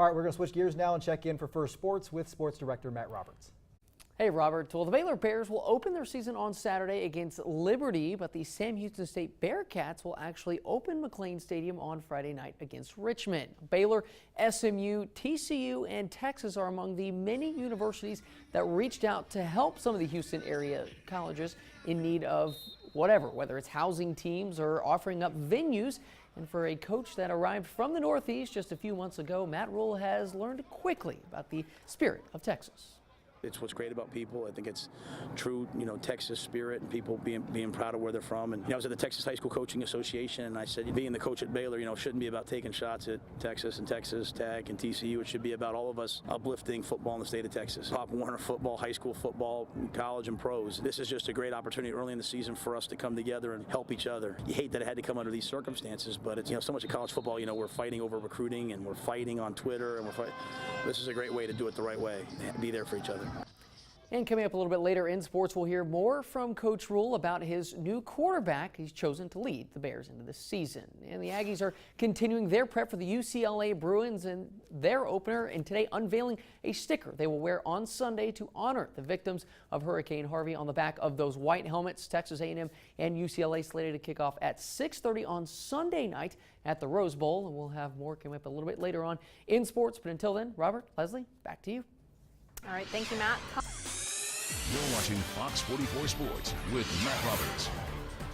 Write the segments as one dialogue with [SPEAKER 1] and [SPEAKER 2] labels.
[SPEAKER 1] All right, we're going to switch gears now and check in for First Sports with Sports Director Matt Roberts.
[SPEAKER 2] Hey, Robert. Well, the Baylor Bears will open their season on Saturday against Liberty, but the Sam Houston State Bearcats will actually open McLean Stadium on Friday night against Richmond. Baylor, SMU, TCU, and Texas are among the many universities that reached out to help some of the Houston area colleges in need of whether it's housing teams or offering up venues. And for a coach that arrived from the Northeast just a few months ago, Matt Rule has learned quickly about the spirit of Texas.
[SPEAKER 3] It's what's great about people. I think it's true, Texas spirit and people being proud of where they're from. And I was at the Texas High School Coaching Association, and I said, being the coach at Baylor, shouldn't be about taking shots at Texas and Texas Tech and TCU. It should be about all of us uplifting football in the state of Texas. Pop Warner football, high school football, college and pros. This is just a great opportunity early in the season for us to come together and help each other. You hate that it had to come under these circumstances, but it's so much of college football. We're fighting over recruiting and we're fighting on Twitter, and this is a great way to do it the right way. Be there for each other.
[SPEAKER 2] And coming up a little bit later in sports, we'll hear more from Coach Rule about his new quarterback he's chosen to lead the Bears into this season. And the Aggies are continuing their prep for the UCLA Bruins and their opener, and today unveiling a sticker they will wear on Sunday to honor the victims of Hurricane Harvey on the back of those white helmets. Texas A&M and UCLA slated to kick off at 6:30 on Sunday night at the Rose Bowl. And we'll have more coming up a little bit later on in sports. But until then, Robert, Leslie, back to you.
[SPEAKER 4] All right, thank you, Matt.
[SPEAKER 5] You're watching Fox 44 Sports with Matt Roberts.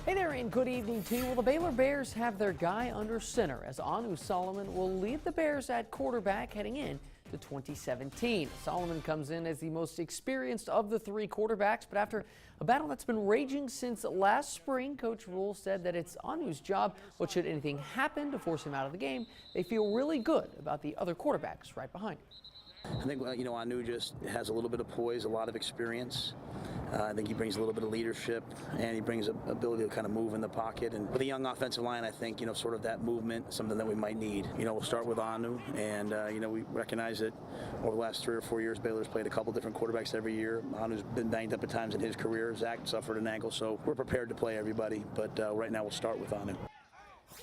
[SPEAKER 2] Hey there, and good evening to you. Well, the Baylor Bears have their guy under center as Anu Solomon will lead the Bears at quarterback heading in to 2017. Solomon comes in as the most experienced of the three quarterbacks, but after a battle that's been raging since last spring, Coach Rule said that it's Anu's job, but should anything happen to force him out of the game, they feel really good about the other quarterbacks right behind him.
[SPEAKER 3] I think, Anu just has a little bit of poise, a lot of experience. I think he brings a little bit of leadership, and he brings an ability to kind of move in the pocket. And with a young offensive line, I think, sort of that movement, something that we might need. We'll start with Anu, and, we recognize that over the last 3 or 4 years, Baylor's played a couple different quarterbacks every year. Anu's been banged up at times in his career. Zach suffered an ankle, so we're prepared to play everybody. But right now, we'll start with Anu.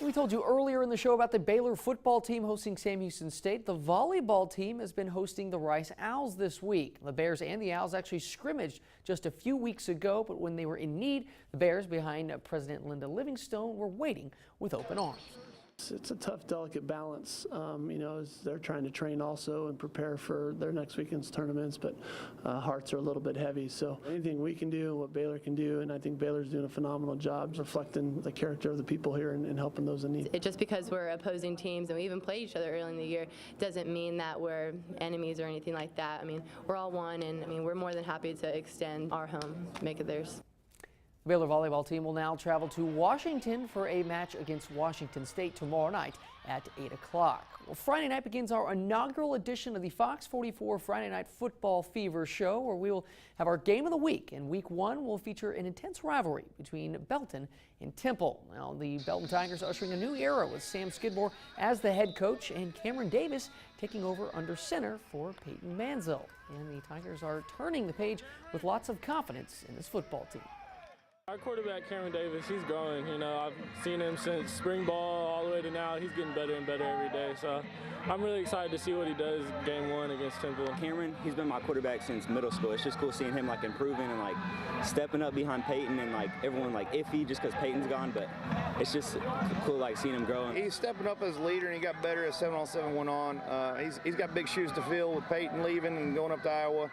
[SPEAKER 2] We told you earlier in the show about the Baylor football team hosting Sam Houston State. The volleyball team has been hosting the Rice Owls this week. The Bears and the Owls actually scrimmaged just a few weeks ago, but when they were in need, the Bears, behind President Linda Livingstone, were waiting with open arms.
[SPEAKER 6] It's a tough, delicate balance, as they're trying to train also and prepare for their next weekend's tournaments, but hearts are a little bit heavy. So anything we can do and what Baylor can do, and I think Baylor's doing a phenomenal job reflecting the character of the people here and helping those in need.
[SPEAKER 7] Just because we're opposing teams and we even played each other early in the year doesn't mean that we're enemies or anything like that. We're all one, and we're more than happy to extend our home, make it theirs.
[SPEAKER 2] The Baylor volleyball team will now travel to Washington for a match against Washington State tomorrow night at 8 o'clock. Well, Friday night begins our inaugural edition of the Fox 44 Friday Night Football Fever Show, where we will have our game of the week. And week one will feature an intense rivalry between Belton and Temple. Now, the Belton Tigers ushering a new era with Sam Skidmore as the head coach and Cameron Davis taking over under center for Peyton Manziel. And the Tigers are turning the page with lots of confidence in this football team.
[SPEAKER 8] Our quarterback, Cameron Davis, he's growing. I've seen him since spring ball all the way to now. He's getting better and better every day. So I'm really excited to see what he does game one against Temple.
[SPEAKER 9] Cameron, he's been my quarterback since middle school. It's just cool seeing him improving and stepping up behind Peyton and everyone iffy just because Peyton's gone. But it's just cool seeing him growing.
[SPEAKER 10] He's stepping up as a leader, and he got better as 7-on-7 went on. He's got big shoes to fill with Peyton leaving and going up to Iowa.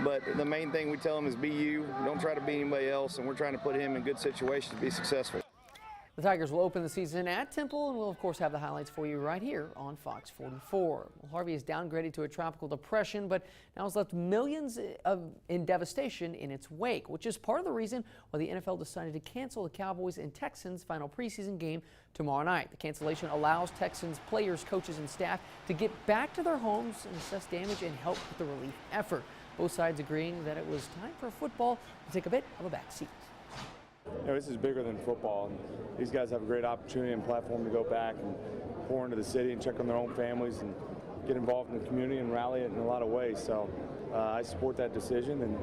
[SPEAKER 10] But the main thing we tell him is be you. Don't try to be anybody else, and we're trying to put him in good situations to be successful.
[SPEAKER 2] The Tigers will open the season at Temple, and we'll, of course, have the highlights for you right here on Fox 44. Well, Harvey is downgraded to a tropical depression, but now has left millions in devastation in its wake, which is part of the reason why the NFL decided to cancel the Cowboys and Texans' final preseason game tomorrow night. The cancellation allows Texans players, coaches, and staff to get back to their homes and assess damage and help with the relief effort. Both sides agreeing that it was time for football to take a bit of a back seat.
[SPEAKER 11] This is bigger than football. These guys have a great opportunity and platform to go back and pour into the city and check on their own families and get involved in the community and rally it in a lot of ways. So I support that decision and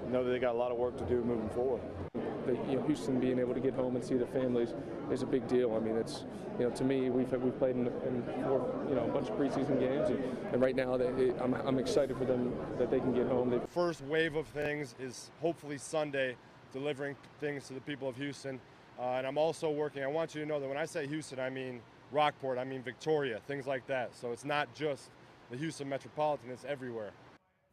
[SPEAKER 11] know that they got a lot of work to do moving forward.
[SPEAKER 8] Houston being able to get home and see the families is a big deal. I mean, it's, to me, we've played in a bunch of preseason games, and right now I'm excited for them that they can get home.
[SPEAKER 11] The first wave of things is hopefully Sunday, delivering things to the people of Houston. And I'm also working. I want you to know that when I say Houston, I mean Rockport, I mean Victoria, things like that. So it's not just the Houston Metropolitan, it's everywhere.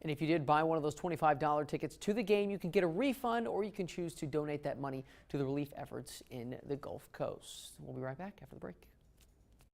[SPEAKER 2] And if you did buy one of those $25 tickets to the game, you can get a refund, or you can choose to donate that money to the relief efforts in the Gulf Coast. We'll be right back after the break.